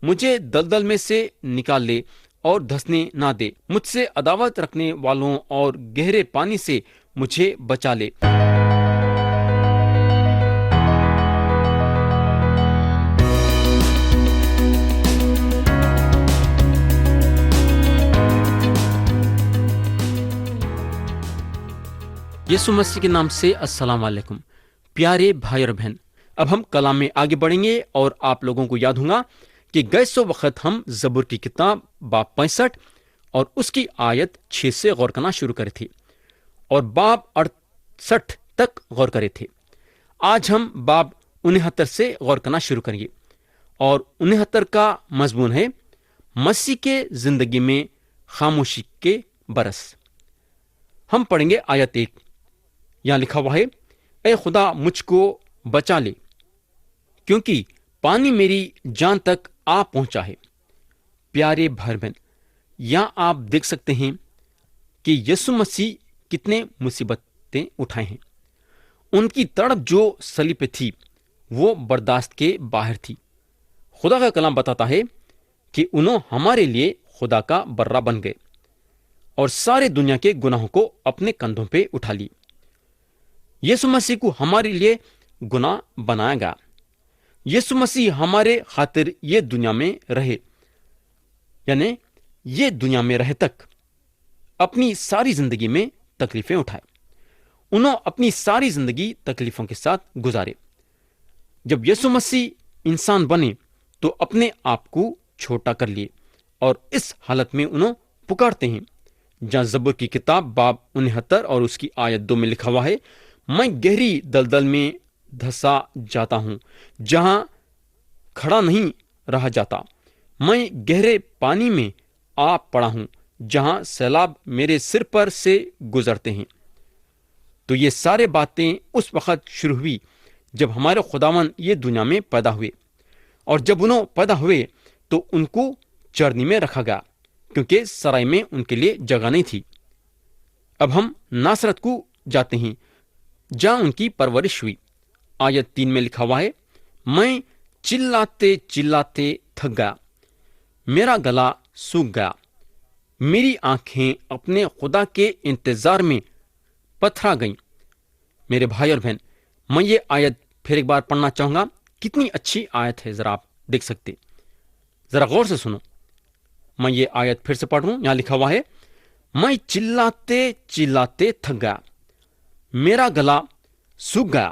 مجھے دلدل میں سے نکال لے اور دھسنے نہ دے، مجھ سے عداوت رکھنے والوں اور گہرے پانی سے مجھے بچا لے۔ یسوع مسیح کے نام سے السلام علیکم پیارے بھائی اور بہن، اب ہم کلام میں آگے بڑھیں گے اور آپ لوگوں کو یاد ہوگا کہ گئے سو وقت ہم زبور کی کتاب باب 65 اور اس کی آیت 6 سے غور کرنا شروع کرے تھے اور باب 68 تک غور کرے تھے۔ آج ہم باب 69 سے غور کرنا شروع کریں گے اور 69 کا مضمون ہے مسیح کے زندگی میں خاموشی کے برس۔ ہم پڑھیں گے آیت 1۔ یہاں لکھا ہوا ہے، اے خدا مجھ کو بچا لے کیونکہ پانی میری جان تک آ پہنچا ہے۔ پیارے بھائی بہن، یہاں آپ دیکھ سکتے ہیں کہ یسوع مسیح کتنے مصیبتیں اٹھائے ہیں۔ ان کی تڑپ جو صلیب پہ تھی وہ برداشت کے باہر تھی۔ خدا کا کلام بتاتا ہے کہ انہوں ہمارے لیے خدا کا برہ بن گئے اور سارے دنیا کے گناہوں کو اپنے کندھوں پہ اٹھا لی۔ یسوع مسیح کو ہمارے لیے گناہ بنایا گیا۔ یسوع مسیح ہمارے خاطر یہ دنیا میں رہے، یعنی یہ دنیا میں رہے تک اپنی ساری زندگی میں تکلیفیں اٹھائے۔ انہوں اپنی ساری زندگی تکلیفوں کے ساتھ گزارے۔ جب یسوع مسیح انسان بنے تو اپنے آپ کو چھوٹا کر لیے اور اس حالت میں انہوں پکارتے ہیں جہاں زبور کی کتاب باب 69 اور اس کی آیت 2 میں لکھا ہوا ہے، میں گہری دلدل میں دھسا جاتا ہوں جہاں کھڑا نہیں رہا جاتا، میں گہرے پانی میں آ پڑا ہوں جہاں سیلاب میرے سر پر سے گزرتے ہیں۔ تو یہ سارے باتیں اس وقت شروع ہوئی جب ہمارے خداوند یہ دنیا میں پیدا ہوئے، اور جب انہوں پیدا ہوئے تو ان کو چرنی میں رکھا گیا کیونکہ سرائی میں ان کے لیے جگہ نہیں تھی۔ اب ہم ناصرت کو جاتے ہیں جہاں ان کی پرورش ہوئی۔ آیت 3 میں لکھا ہوا ہے، میں چلاتے چلاتے تھک گیا، میرا گلا سوکھ گیا، میری آنکھیں اپنے خدا کے انتظار میں پتھرا گئیں۔ میرے بھائی اور بہن، میں یہ آیت پھر ایک بار پڑھنا چاہوں گا۔ کتنی اچھی آیت ہے، ذرا آپ دیکھ سکتے، ذرا غور سے سنو۔ میں یہ آیت پھر سے پڑھ رہا ہوں۔ یہاں لکھا ہوا ہے، میں چلاتے چلاتے تھک گیا، میرا گلا سوکھ گیا،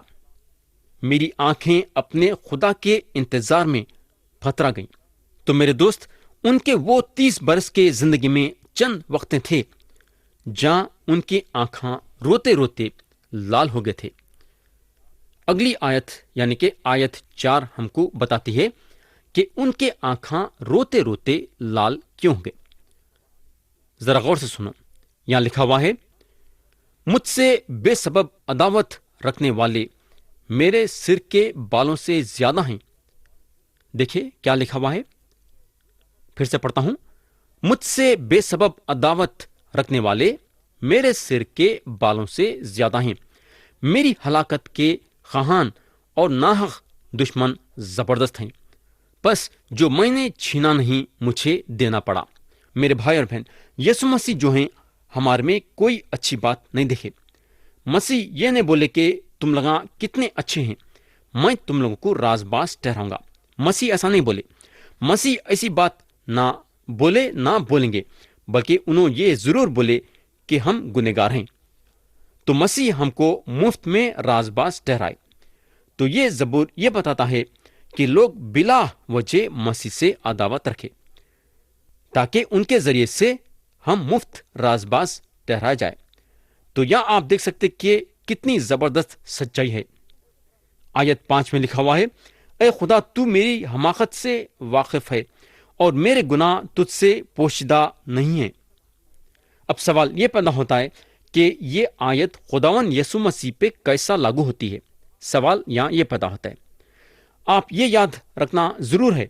میری آنکھیں اپنے خدا کے انتظار میں پتھرا گئیں۔ تو میرے دوست، ان کے وہ 30 برس کے زندگی میں چند وقتیں تھے جہاں ان کی آنکھاں روتے روتے لال ہو گئے تھے۔ اگلی آیت یعنی کہ آیت 4 ہم کو بتاتی ہے کہ ان کے آنکھاں روتے روتے لال کیوں ہو گئے۔ ذرا غور سے سنو۔ یہاں لکھا ہوا ہے، مجھ سے بے سبب عداوت رکھنے والے میرے سر کے بالوں سے زیادہ ہیں۔ دیکھیں کیا لکھا ہوا ہے، پھر سے پڑھتا ہوں، مجھ سے بے سبب عداوت رکھنے والے میرے سر کے بالوں سے زیادہ ہیں۔ میری ہلاکت کے خواہان اور ناحق دشمن زبردست ہیں، بس جو میں نے چھینا نہیں مجھے دینا پڑا۔ میرے بھائی اور بہن، یسوع مسیح جو ہیں ہمارے میں کوئی اچھی بات نہیں دیکھے۔ مسیح یہ نہیں بولے کہ تم لوگ کتنے اچھے ہیں، میں تم لوگوں کو راز باز ٹھہراؤں گا۔ مسیح ایسا نہیں بولے۔ مسیح ایسی بات نہ بولیں گے، بلکہ انہوں یہ ضرور بولے کہ ہم گنہگار ہیں۔ تو مسیح ہم کو مفت میں راز باز ٹھہرائے۔ تو یہ زبور یہ بتاتا ہے کہ لوگ بلا وجہ مسیح سے عداوت رکھے تاکہ ان کے ذریعے سے ہم مفت راز باز ٹھہرائے جائے۔ تو یہاں آپ دیکھ سکتے کہ کتنی زبردست سچائی ہے۔ آیت 5 میں لکھا ہوا ہے، اے خدا تو میری حماقت سے واقف ہے اور میرے گناہ تجھ سے پوشیدہ نہیں ہیں۔ اب سوال یہ پیدا ہوتا ہے کہ یہ آیت خداوند یسوع مسیح پہ کیسا لاگو ہوتی ہے؟ سوال یہاں یہ پیدا ہوتا ہے۔ آپ یہ یاد رکھنا ضرور ہے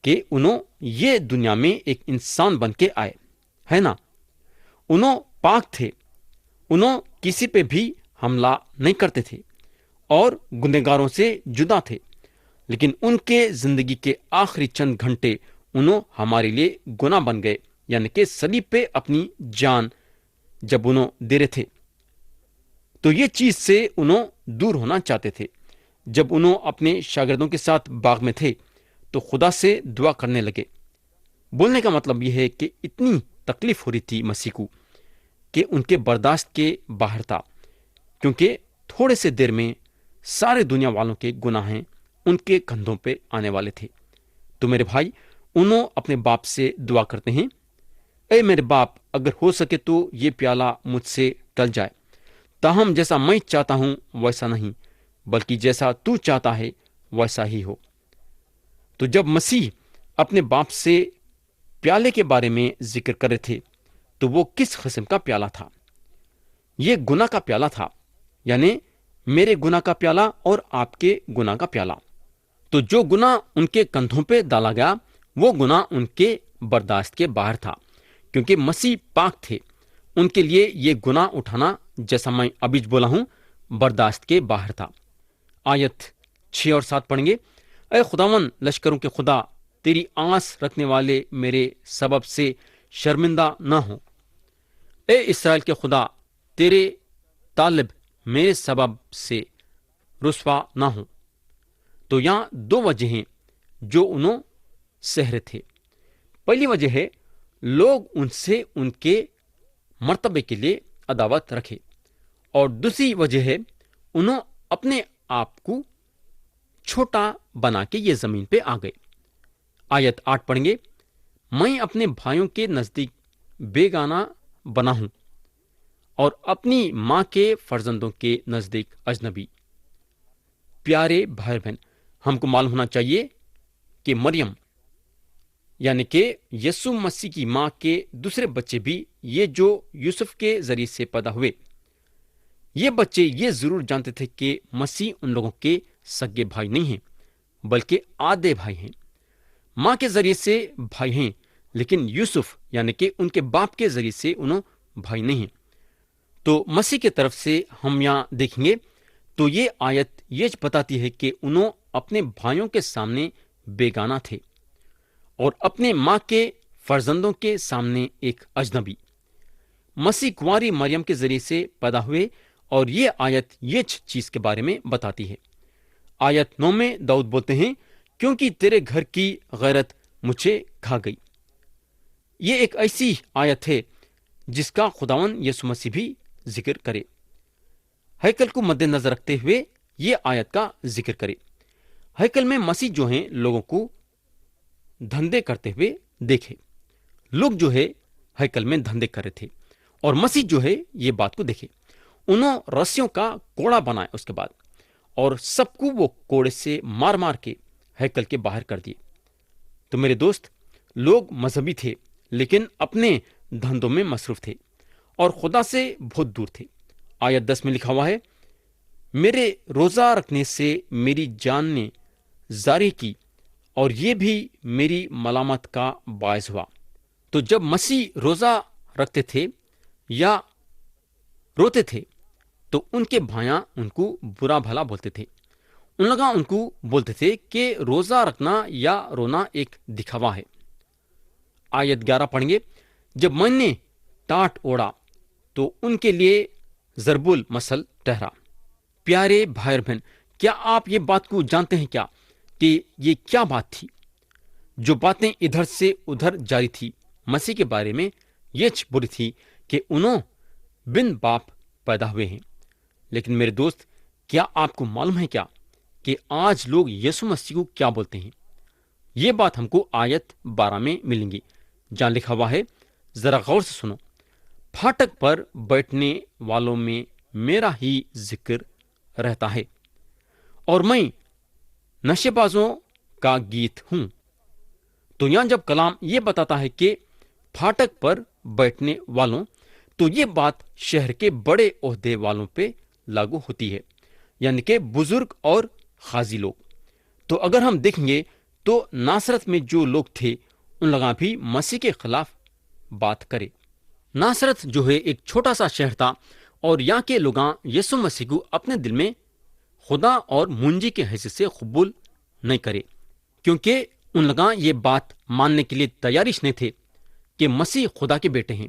کہ انہوں یہ دنیا میں ایک انسان بن کے آئے، ہے نا؟ انہوں پاک تھے، انہوں کسی پہ بھی حملہ نہیں کرتے تھے اور گنہگاروں سے جدا تھے۔ لیکن ان کے زندگی کے آخری چند گھنٹے انہوں ہمارے لیے گناہ بن گئے، یعنی کہ صلیب پہ اپنی جان جب انہوں دے رہے تھے تو یہ چیز سے انہوں دور ہونا چاہتے تھے۔ جب انہوں اپنے شاگردوں کے ساتھ باغ میں تھے تو خدا سے دعا کرنے لگے۔ بولنے کا مطلب یہ ہے کہ اتنی تکلیف ہو رہی تھی مسیح کو کہ ان کے برداشت کے باہر تھا، کیونکہ تھوڑے سے دیر میں سارے دنیا والوں کے گناہ ان کے کندھوں پہ آنے والے تھے۔ تو میرے بھائی، انہوں اپنے باپ سے دعا کرتے ہیں، اے میرے باپ، اگر ہو سکے تو یہ پیالہ مجھ سے ٹل جائے، تاہم جیسا میں چاہتا ہوں ویسا نہیں، بلکہ جیسا تو چاہتا ہے ویسا ہی ہو۔ تو جب مسیح اپنے باپ سے پیالے کے بارے میں ذکر کر رہے تھے تو وہ کس قسم کا پیالہ تھا؟ یہ گناہ کا پیالہ تھا، یعنی میرے گناہ کا پیالہ اور آپ کے گناہ کا پیالہ۔ تو جو گناہ ان کے کندھوں پہ ڈالا گیا وہ گناہ ان کے برداشت کے باہر تھا، کیونکہ مسیح پاک تھے۔ ان کے لیے یہ گناہ اٹھانا، جیسا میں ابھی بولا ہوں، برداشت کے باہر تھا۔ آیت 6 اور 7 پڑھیں گے۔ اے خداون لشکروں کے خدا، تیری آس رکھنے والے میرے سبب سے شرمندہ نہ ہوں۔ اے اسرائیل کے خدا، تیرے طالب میرے سبب سے رسوا نہ ہوں۔ تو یہاں دو وجہ ہیں جو انہوں سہ رہے تھے۔ پہلی وجہ ہے لوگ ان سے ان کے مرتبے کے لیے عداوت رکھے، اور دوسری وجہ ہے انہوں اپنے آپ کو چھوٹا بنا کے یہ زمین پہ آ گئے۔ آیت 8 پڑھیں گے۔ میں اپنے بھائیوں کے نزدیک بیگانہ بنا ہوں اور اپنی ماں کے فرزندوں کے نزدیک اجنبی۔ پیارے بھائی بہن، ہم کو معلوم ہونا چاہیے کہ مریم یعنی کہ یسوع مسیح کی ماں کے دوسرے بچے بھی، یہ جو یوسف کے ذریعے سے پیدا ہوئے، یہ بچے یہ ضرور جانتے تھے کہ مسیح ان لوگوں کے سگے بھائی نہیں ہیں بلکہ آدھے بھائی ہیں۔ ماں کے ذریعے سے بھائی ہیں، لیکن یوسف یعنی کہ ان کے باپ کے ذریعے سے انہوں بھائی نہیں ہیں۔ تو مسیح کی طرف سے ہم یہاں دیکھیں گے تو یہ آیت یہ بتاتی ہے کہ انہوں اپنے بھائیوں کے سامنے بیگانہ تھے اور اپنے ماں کے فرزندوں کے سامنے ایک اجنبی۔ مسیح کنواری مریم کے ذریعے سے پیدا ہوئے، اور یہ آیت یہ چیز کے بارے میں بتاتی ہے۔ آیت 9 میں داؤد بولتے ہیں، کیونکہ تیرے گھر کی غیرت مجھے کھا گئی۔ یہ ایک ایسی آیت ہے جس کا خداوند یسوع مسیح بھی ذکر کرے، ہیکل کو مد نظر رکھتے ہوئے یہ آیت کا ذکر کرے۔ ہیکل میں مسیح جو ہیں لوگوں کو دھندے کرتے ہوئے دیکھے۔ لوگ جو ہے ہیکل میں دھندے کر رہے تھے، اور مسیح جو ہے یہ بات کو دیکھے۔ انہوں رسیوں کا کوڑا بنایا اس کے بعد، اور سب کو وہ کوڑے سے مار مار کے ہیکل کے باہر کر دیے۔ تو میرے دوست، لوگ مذہبی تھے لیکن اپنے دھندوں میں مصروف تھے اور خدا سے بہت دور تھے۔ آیت 10 میں لکھا ہوا ہے، میرے روزہ رکھنے سے میری جان نے زاری کی اور یہ بھی میری ملامت کا باعث ہوا۔ تو جب مسیح روزہ رکھتے تھے یا روتے تھے تو ان کے بھائیاں ان کو برا بھلا بولتے تھے۔ ان لوگ ان کو بولتے تھے کہ روزہ رکھنا یا رونا ایک دکھاوا ہے۔ آیت 11 پڑھیں گے۔ جب میں نے ٹاٹ اوڑا تو ان کے لیے ضرب المثل ٹھہرا۔ پیارے بھائی اور بہن، کیا آپ یہ بات کو جانتے ہیں کیا کہ یہ کیا بات تھی؟ جو باتیں ادھر سے ادھر جاری تھی مسیح کے بارے میں، یہ بری تھی کہ انہوں بن باپ پیدا ہوئے ہیں۔ لیکن میرے دوست، کیا آپ کو معلوم ہے کیا کہ آج لوگ یسوع مسیح کو کیا بولتے ہیں؟ یہ بات ہم کو آیت 12 میں ملیں گی، جہاں لکھا ہوا ہے، ذرا غور سے سنو، پھاٹک پر بیٹھنے والوں میں میرا ہی ذکر رہتا ہے اور میں نشے بازوں کا گیت ہوں۔ تو یہاں جب کلام یہ بتاتا ہے کہ پھاٹک پر بیٹھنے والوں، تو یہ بات شہر کے بڑے عہدے والوں پہ لاگو ہوتی ہے، یعنی کہ بزرگ اور قاضی لوگ۔ تو اگر ہم دیکھیں گے تو ناصرت میں جو لوگ تھے ان لوگاں بھی مسیح کے خلاف بات کرے۔ ناصرت جو ہے ایک چھوٹا سا شہر تھا، اور یہاں کے لوگاں یسوع مسیح کو اپنے دل میں خدا اور منجی کے حیثیت سے قبول نہیں کرے، کیونکہ ان لوگ یہ بات ماننے کے لیے تیارش نہیں تھے کہ مسیح خدا کے بیٹے ہیں۔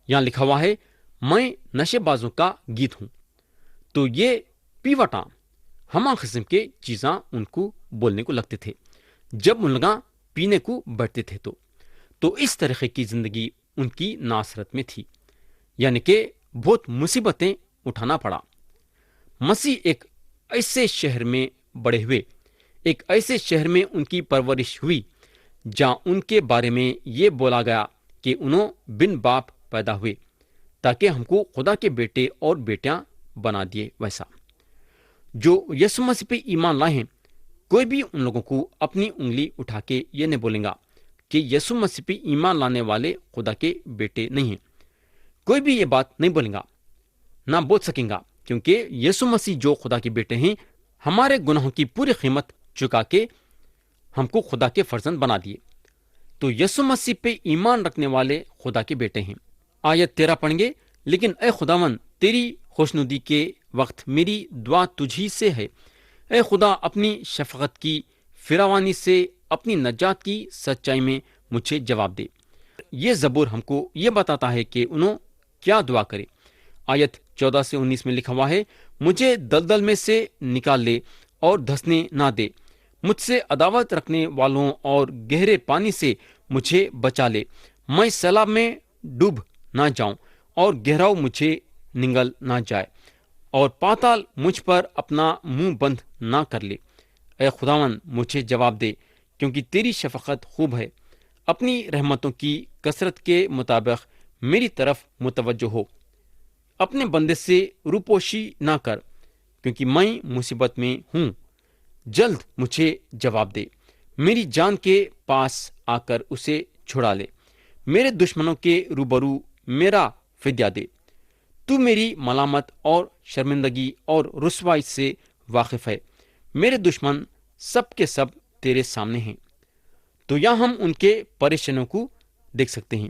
یہاں لکھا ہوا ہے، میں نشے بازوں کا گیت ہوں۔ تو یہ پیوٹاں ہما قسم کے چیزاں ان کو بولنے کو لگتے تھے جب ان لوگ پینے کو بیٹھتے تھے۔ تو اس طریقے کی زندگی ان کی ناصرت میں تھی، یعنی کہ بہت مصیبتیں اٹھانا پڑا۔ مسیح ایک ایسے شہر میں بڑے ہوئے، ایک ایسے شہر میں ان کی پرورش ہوئی جہاں ان کے بارے میں یہ بولا گیا کہ انہوں بن باپ پیدا ہوئے تاکہ ہم کو خدا کے بیٹے اور بیٹیاں بنا دیے۔ ویسا جو یسوع مسیح پہ ایمان لائے ہیں، کوئی بھی ان لوگوں کو اپنی انگلی اٹھا کے یہ نہیں بولیں گا کہ یسوع مسیح پہ ایمان لانے والے خدا کے بیٹے نہیں ہیں۔ کوئی بھی یہ بات نہیں بولیں گا، نہ بول سکیں گا، کیونکہ یسوع مسیح جو خدا کے بیٹے ہیں، ہمارے گناہوں کی پوری قیمت چکا کے ہم کو خدا کے فرزند بنا دیے۔ تو یسوع مسیح پہ ایمان رکھنے والے خدا کے بیٹے ہیں۔ آیت 13 پڑھیں گے، لیکن اے خداوند، تیری خوشنودی کے وقت میری دعا تجھی سے ہے۔ اے خدا، اپنی شفقت کی فراوانی سے اپنی نجات کی سچائی میں مجھے جواب دے۔ یہ زبور ہم کو یہ بتاتا ہے کہ انہوں کیا دعا کرے۔ آیت 14 سے 19 میں لکھا ہوا ہے، مجھے دلدل میں سے نکال لے اور دھسنے نہ دے، مجھ سے عداوت رکھنے والوں اور گہرے پانی سے مجھے بچا لے، میں سیلاب میں ڈوب نہ جاؤں اور گہراؤ مجھے نگل نہ جائے، اور پاتال مجھ پر اپنا منہ بند نہ کر لے۔ اے خداوند، مجھے جواب دے، کیونکہ تیری شفقت خوب ہے، اپنی رحمتوں کی کثرت کے مطابق میری طرف متوجہ ہو۔ اپنے بندے سے روپوشی نہ کر، کیونکہ میں مصیبت میں ہوں، جلد مجھے جواب دے، میری جان کے پاس آ کر اسے چھڑا لے، میرے دشمنوں کے روبرو میرا فدیہ دے۔ تو میری ملامت اور شرمندگی اور رسوائی سے واقف ہے، میرے دشمن سب کے سب تیرے سامنے ہیں۔ تو یہاں ہم ان کے پریشانیوں کو دیکھ سکتے ہیں،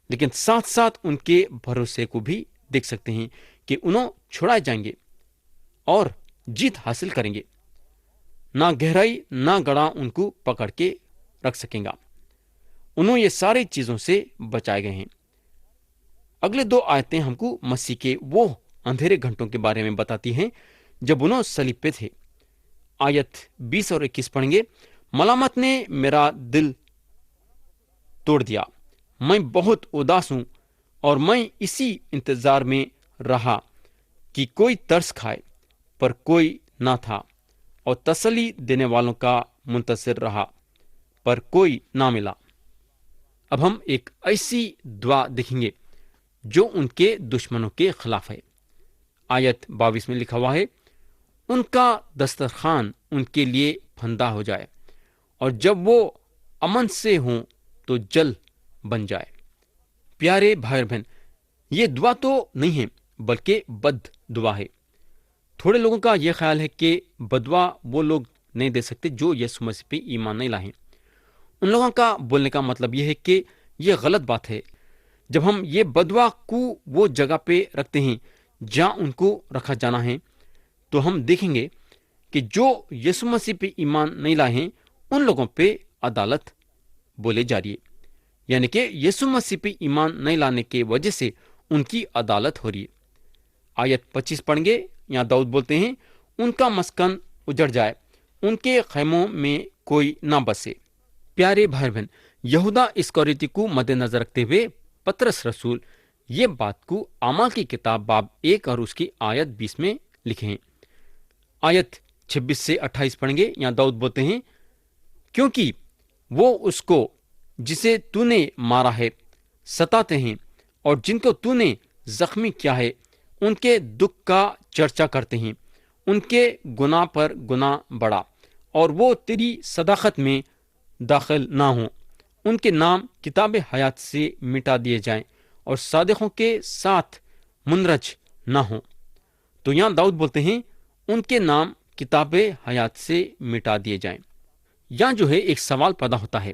لیکن ساتھ ساتھ ان کے بھروسے کو بھی دیکھ سکتے ہیں کہ انہوں چھڑائے جائیں گے اور جیت حاصل کریں گے۔ نہ گہرائی نہ گڑھا ان کو پکڑ کے رکھ سکیں گا، انہوں یہ ساری چیزوں سے بچائے گئے ہیں۔ اگلے 2 آیتیں ہم کو مسیح کے وہ اندھیرے گھنٹوں کے بارے میں بتاتی ہیں جب انہوں صلیب پہ تھے۔ آیت 20 اور 21 پڑھیں گے، ملامت نے میرا دل توڑ دیا، میں بہت اداس ہوں اور میں اسی انتظار میں رہا کہ کوئی ترس کھائے، پر کوئی نہ تھا، اور تسلی دینے والوں کا منتظر رہا، پر کوئی نہ ملا۔ اب ہم ایک ایسی دعا دیکھیں گے جو ان کے دشمنوں کے خلاف ہے۔ آیت 22 میں لکھا ہوا ہے، ان کا دسترخوان ان کے لیے پھندا ہو جائے، اور جب وہ امن سے ہوں تو جل بن جائے۔ پیارے بھائی بہن، یہ دعا تو نہیں ہے بلکہ بد دعا ہے۔ تھوڑے لوگوں کا یہ خیال ہے کہ بدوا وہ لوگ نہیں دے سکتے جو یسوع مسیح پہ ایمان نہیں لائے۔ ان لوگوں کا بولنے کا مطلب یہ ہے کہ یہ غلط بات ہے۔ جب ہم یہ بدوا کو وہ جگہ پہ رکھتے ہیں جہاں ان کو رکھا جانا ہے، تو ہم دیکھیں گے کہ جو یسوع مسیح پہ ایمان نہیں لائے ہیں ان لوگوں پہ عدالت بولے جا رہی ہے، یعنی کہ یسوع مسیح پہ ایمان نہیں لانے کی وجہ سے ان کی عدالت ہو رہی ہے۔ آیت 25 پڑھیں گے، یہاں داؤد بولتے ہیں، ان کا مسکن اجڑ جائے، ان کے خیموں میں کوئی نہ بسے۔ پیارے بھائی بہن، یہودا اسکریوتی کو مد نظر رکھتے ہوئے پترس رسول یہ بات کو اعمال کی کتاب باب 1 اور اس کی آیت 20 میں لکھے ہیں۔ آیت 26 سے 28 پڑھیں گے، یہاں داؤد بولتے ہیں، کیونکہ وہ اس کو جسے تو نے مارا ہے ستاتے ہیں، اور جن کو تو نے زخمی کیا ہے ان کے دکھ کا چرچا کرتے ہیں، ان کے گناہ پر گناہ بڑھا، اور وہ تیری صداقت میں داخل نہ ہوں، ان کے نام کتاب حیات سے مٹا دیے جائیں اور صادقوں کے ساتھ مندرج نہ ہوں۔ تو یہاں داؤد بولتے ہیں ان کے نام کتاب حیات سے مٹا دیے جائیں۔ یہاں جو ہے ایک سوال پیدا ہوتا ہے۔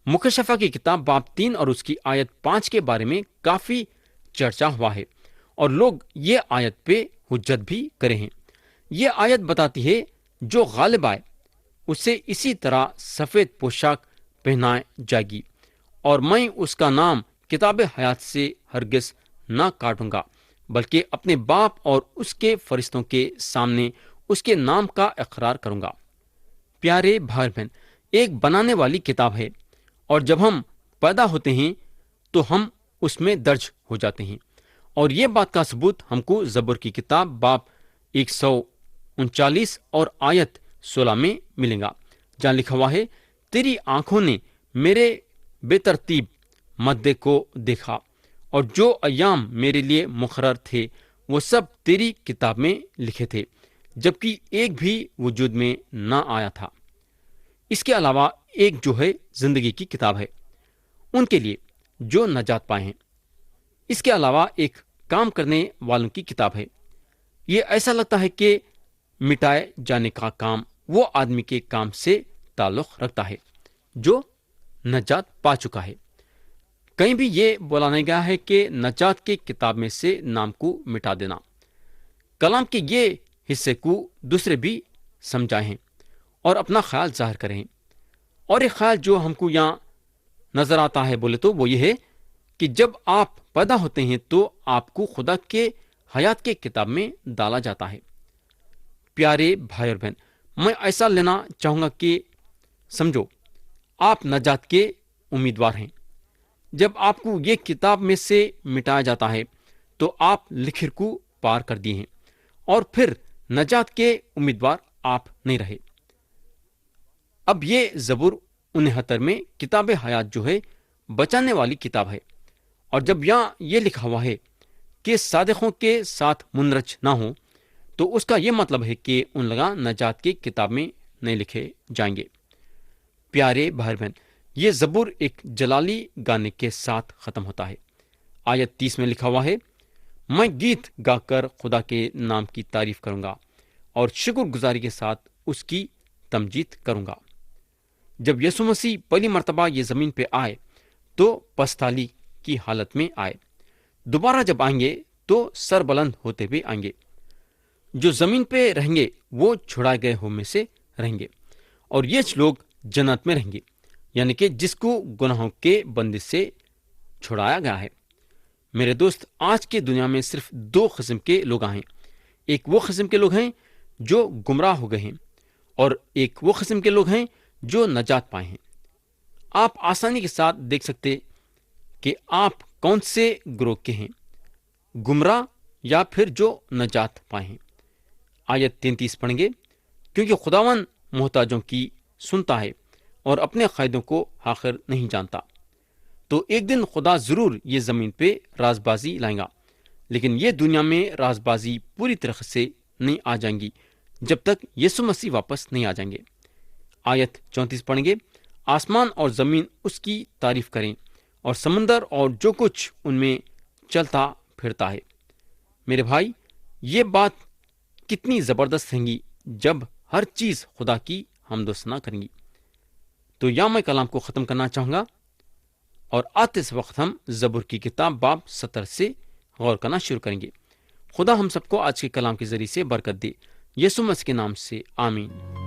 مکشفہ کی کتاب باب 3 اور اس کی آیت 5 کے بارے میں کافی چرچا ہوا ہے، اور لوگ یہ آیت پہ حجت بھی کرے ہیں۔ یہ آیت بتاتی ہے جو غالب آئے اسے اسی طرح سفید پوشاک پہنائے جائے گی، اور میں اس کا نام کتاب حیات سے ہرگز نہ کاٹوں گا، بلکہ اپنے باپ اور اس کے فرشتوں کے سامنے اس کے نام کا اقرار کروں گا۔ پیارے بھائی بہن، ایک بنانے والی کتاب ہے، اور جب ہم پیدا ہوتے ہیں تو ہم اس میں درج ہو جاتے ہیں، اور یہ بات کا ثبوت ہم کو زبور کی کتاب باب 139 اور آیت 16 میں ملے گا، جہاں لکھا ہوا ہے، تیری آنکھوں نے میرے بے ترتیب مدے کو دیکھا، اور جو ایام میرے لیے مقرر تھے وہ سب تیری کتاب میں لکھے تھے، جبکہ ایک بھی وجود میں نہ آیا تھا۔ اس کے علاوہ ایک جو ہے زندگی کی کتاب ہے ان کے لیے جو نجات پائے ہیں۔ اس کے علاوہ ایک کام کرنے والوں کی کتاب ہے۔ یہ ایسا لگتا ہے کہ مٹائے جانے کا کام وہ آدمی کے کام سے تعلق رکھتا ہے جو نجات پا چکا ہے۔ کہیں بھی یہ بولا نہیں گیا ہے کہ نجات کی کتاب میں سے نام کو مٹا دینا۔ کلام کے یہ حصے کو دوسرے بھی سمجھائیں ہیں اور اپنا خیال ظاہر کریں۔ اور ایک خیال جو ہم کو یہاں نظر آتا ہے بولے تو وہ یہ ہے کہ جب آپ پیدا ہوتے ہیں تو آپ کو خدا کے حیات کے کتاب میں ڈالا جاتا ہے۔ پیارے بھائی اور بہن، میں ایسا لینا چاہوں گا کہ سمجھو آپ نجات کے امیدوار ہیں۔ جب آپ کو یہ کتاب میں سے مٹایا جاتا ہے تو آپ لکیر کو پار کر دیے ہیں، اور پھر نجات کے امیدوار آپ نہیں رہے۔ اب یہ زبور 69 میں کتاب حیات جو ہے بچانے والی کتاب ہے، اور جب یہاں یہ لکھا ہوا ہے کہ صادقوں کے ساتھ مندرج نہ ہو، تو اس کا یہ مطلب ہے کہ ان لوگ نجات کی کتاب میں نہیں لکھے جائیں گے۔ پیارے بھائی بہن، یہ زبور ایک جلالی گانے کے ساتھ ختم ہوتا ہے۔ آیت 30 میں لکھا ہوا ہے، میں گیت گا کر خدا کے نام کی تعریف کروں گا اور شکر گزاری کے ساتھ اس کی تمجید کروں گا۔ جب یسوع مسیح پہلی مرتبہ یہ زمین پہ آئے تو پستالی کی حالت میں آئے۔ دوبارہ جب آئیں گے تو سر بلند ہوتے ہوئے آئیں گے۔ جو زمین پہ رہیں گے وہ چھڑائے گئے ہو میں سے رہیں گے، اور یہ لوگ جنت میں رہیں گے، یعنی کہ جس کو گناہوں کے بندش سے چھڑایا گیا ہے۔ میرے دوست، آج کی دنیا میں صرف 2 قسم کے لوگ ہیں۔ ایک وہ قسم کے لوگ ہیں جو گمراہ ہو گئے ہیں، اور ایک وہ قسم کے لوگ ہیں جو نجات پائے ہیں۔ آپ آسانی کے ساتھ دیکھ سکتے کہ آپ کون سے گروہ کے ہیں، گمراہ یا پھر جو نجات پائے ہیں۔ آیت 33 پڑھیں گے، کیونکہ خداوند محتاجوں کی سنتا ہے اور اپنے قائدوں کو حاقر نہیں جانتا۔ تو ایک دن خدا ضرور یہ زمین پہ راز بازی لائیں گا، لیکن یہ دنیا میں راز بازی پوری طرح سے نہیں آ جائیں گی جب تک یسوع مسیح واپس نہیں آ جائیں گے۔ آیت 34 پڑھیں گے، آسمان اور زمین اس کی تعریف کریں، اور سمندر اور جو کچھ ان میں چلتا پھرتا ہے۔ میرے بھائی، یہ بات کتنی زبردست ہے گی جب ہر چیز خدا کی حمد و ثنا کریں گی۔ تو یا میں کلام کو ختم کرنا چاہوں گا، اور آتے اس وقت ہم زبور کی کتاب باب 70 سے غور کرنا شروع کریں گے۔ خدا ہم سب کو آج کے کلام کے ذریعے سے برکت دے، یسوع مسیح کے نام سے آمین۔